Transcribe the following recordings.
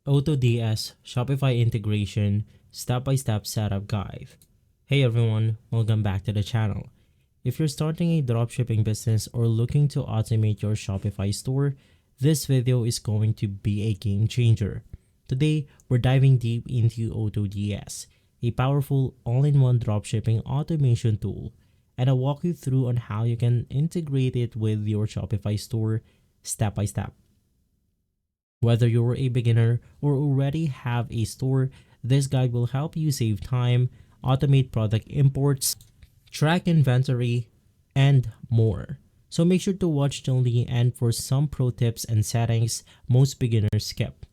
AutoDS Shopify integration step-by-step setup guide. Hey everyone, welcome back to the channel. If you're starting a dropshipping business or looking to automate your Shopify store, this video is going to be a game changer. Today, we're diving deep into AutoDS, a powerful all-in-one dropshipping automation tool, and I'll walk you through on how you can integrate it with your Shopify store step by step. Whether you're a beginner or already have a store, this guide will help you save time, automate product imports, track inventory, and more. So make sure to watch till the end for some pro tips and settings most beginners skip.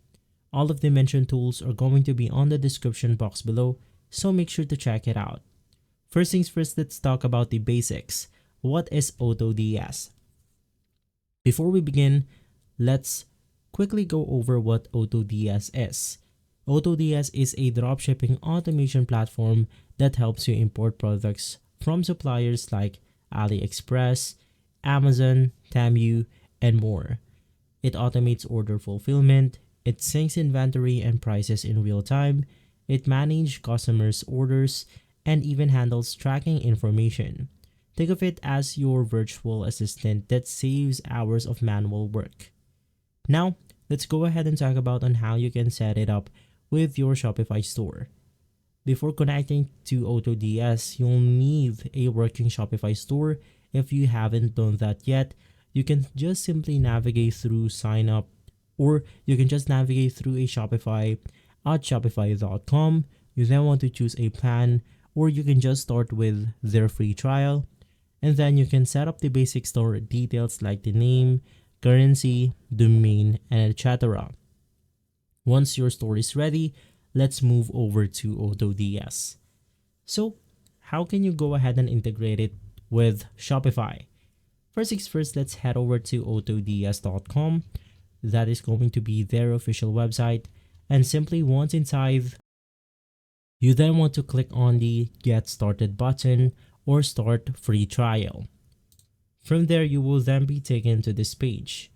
All of the mentioned tools are going to be on the description box below, so make sure to check it out. First things first, let's talk about the basics. What is AutoDS? Before we begin, let's quickly go over what AutoDS is. AutoDS is a dropshipping automation platform that helps you import products from suppliers like AliExpress, Amazon, Temu, and more. It automates order fulfillment, it syncs inventory and prices in real time, it manages customers' orders, and even handles tracking information. Think of it as your virtual assistant that saves hours of manual work. Now, let's go ahead and talk about on how you can set it up with your Shopify store. Before connecting to AutoDS, you'll need a working Shopify store. If you haven't done that yet, you can just simply navigate through sign up, or you can just navigate through a Shopify at shopify.com. You then want to choose a plan, or you can just start with their free trial, and then you can set up the basic store details like the name, currency, domain, and etc. Once your store is ready, let's move over to AutoDS. So, how can you go ahead and integrate it with Shopify? First things first, let's head over to autods.com. That is going to be their official website, and simply once inside, you then want to click on the Get Started button or Start Free Trial. From there, you will then be taken to this page.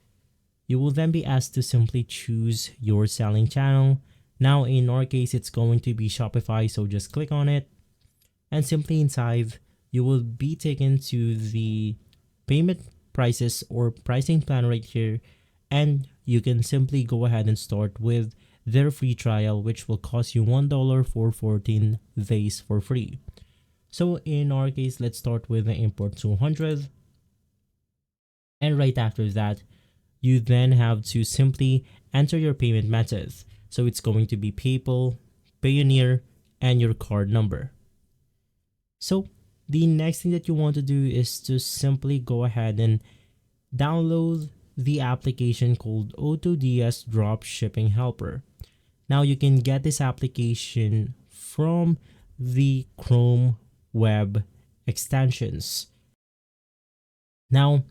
You will then be asked to simply choose your selling channel. Now, in our case, it's going to be Shopify, so just click on it. And simply inside, you will be taken to the payment prices or pricing plan right here. And you can simply go ahead and start with their free trial, which will cost you $1 for 14 days for free. So in our case, let's start with the import 200. And right after that, you then have to simply enter your payment methods. So it's going to be PayPal, Payoneer, and your card number. So the next thing that you want to do is to simply go ahead and download the application called AutoDS Dropshipping Helper. Now you can get this application from the Chrome web extensions. Now,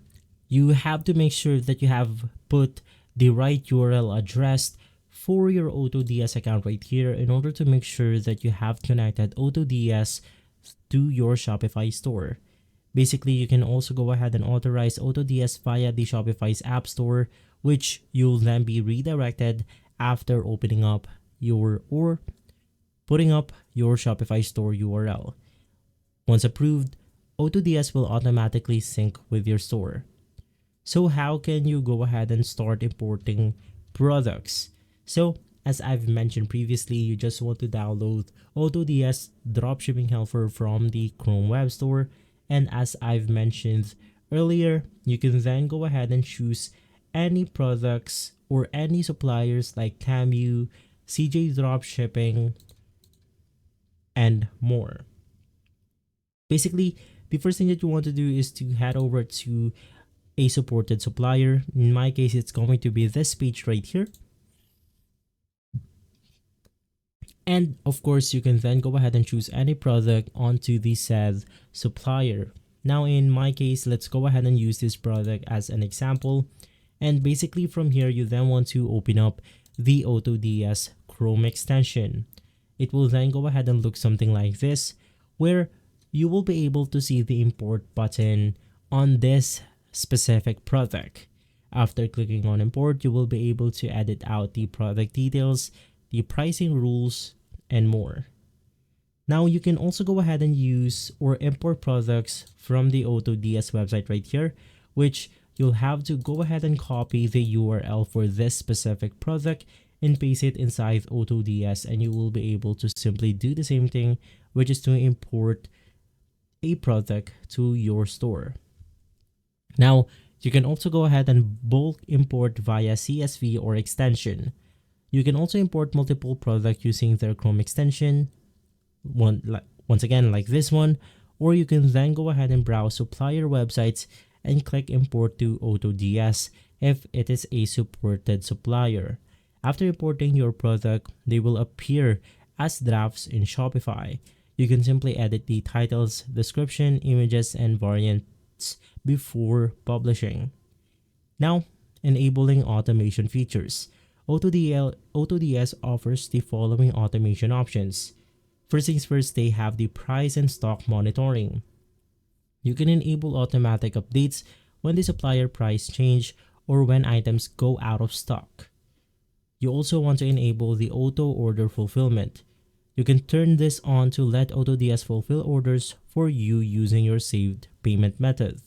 you have to make sure that you have put the right URL address for your AutoDS account right here in order to make sure that you have connected AutoDS to your Shopify store. Basically, you can also go ahead and authorize AutoDS via the Shopify's App Store, which you'll then be redirected after opening up or putting up your Shopify store URL. Once approved, AutoDS will automatically sync with your store. So how can you go ahead and start importing products? So as I've mentioned previously, you just want to download AutoDS Dropshipping Helper from the Chrome Web Store. And as I've mentioned earlier, you can then go ahead and choose any products or any suppliers like Temu, CJ Dropshipping, and more. Basically, the first thing that you want to do is to head over to a supported supplier. In my case, it's going to be this page right here. And of course, you can then go ahead and choose any product onto the said supplier. Now, in my case, let's go ahead and use this product as an example. And basically from here, you then want to open up the AutoDS Chrome extension. It will then go ahead and look something like this, where you will be able to see the import button on this specific product. After clicking on import, you will be able to edit out the product details, the pricing rules, and more. Now you can also go ahead and use or import products from the AutoDS website right here, which you'll have to go ahead and copy the URL for this specific product and paste it inside AutoDS, and you will be able to simply do the same thing, which is to import a product to your store. Now, you can also go ahead and bulk import via CSV or extension. You can also import multiple products using their Chrome extension, once again like this one, or you can then go ahead and browse supplier websites and click import to AutoDS if it is a supported supplier. After importing your product, they will appear as drafts in Shopify. You can simply edit the titles, description, images, and variants before publishing. Now, enabling automation features. AutoDS offers the following automation options. First things first, they have the price and stock monitoring. You can enable automatic updates when the supplier price change or when items go out of stock. You also want to enable the auto order fulfillment. You can turn this on to let AutoDS fulfill orders for you using your saved payment method.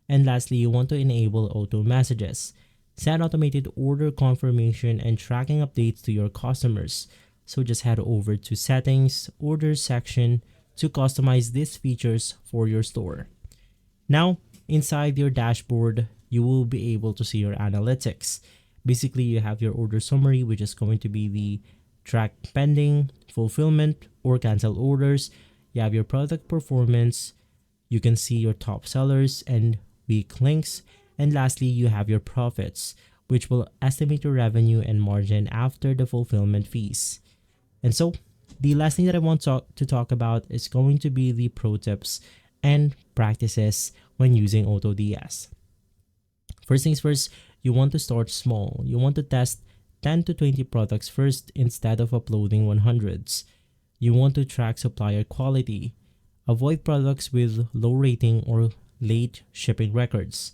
And lastly, you want to enable auto messages. Send automated order confirmation and tracking updates to your customers. So just head over to Settings, Orders section to customize these features for your store. Now, inside your dashboard, you will be able to see your analytics. Basically, you have your order summary, which is going to be the track pending, fulfillment, or cancel orders. You have your product performance. You can see your top sellers and weak links. And lastly, you have your profits, which will estimate your revenue and margin after the fulfillment fees. And so, the last thing that I want to talk about is going to be the pro tips and practices when using AutoDS. First things first, you want to start small. You want to test 10 to 20 products first instead of uploading 100s. You want to track supplier quality. Avoid products with low rating or late shipping records.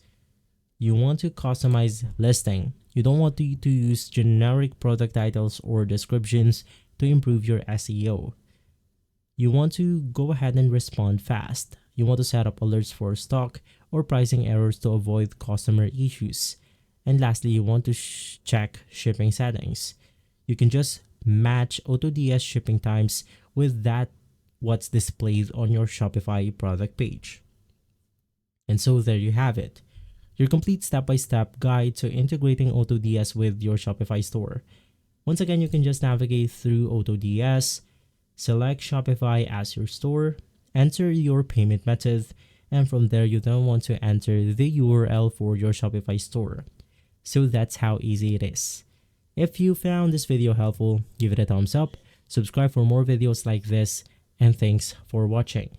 You want to customize listing. You don't want to use generic product titles or descriptions to improve your SEO. You want to go ahead and respond fast. You want to set up alerts for stock or pricing errors to avoid customer issues. And lastly, you want to check shipping settings. You can just match AutoDS shipping times with what's displayed on your Shopify product page. And so there you have it, your complete step-by-step guide to integrating AutoDS with your Shopify store. Once again, you can just navigate through AutoDS, select Shopify as your store, enter your payment method, and from there you then want to enter the URL for your Shopify store. So that's how easy it is. If you found this video helpful, give it a thumbs up, subscribe for more videos like this, and thanks for watching.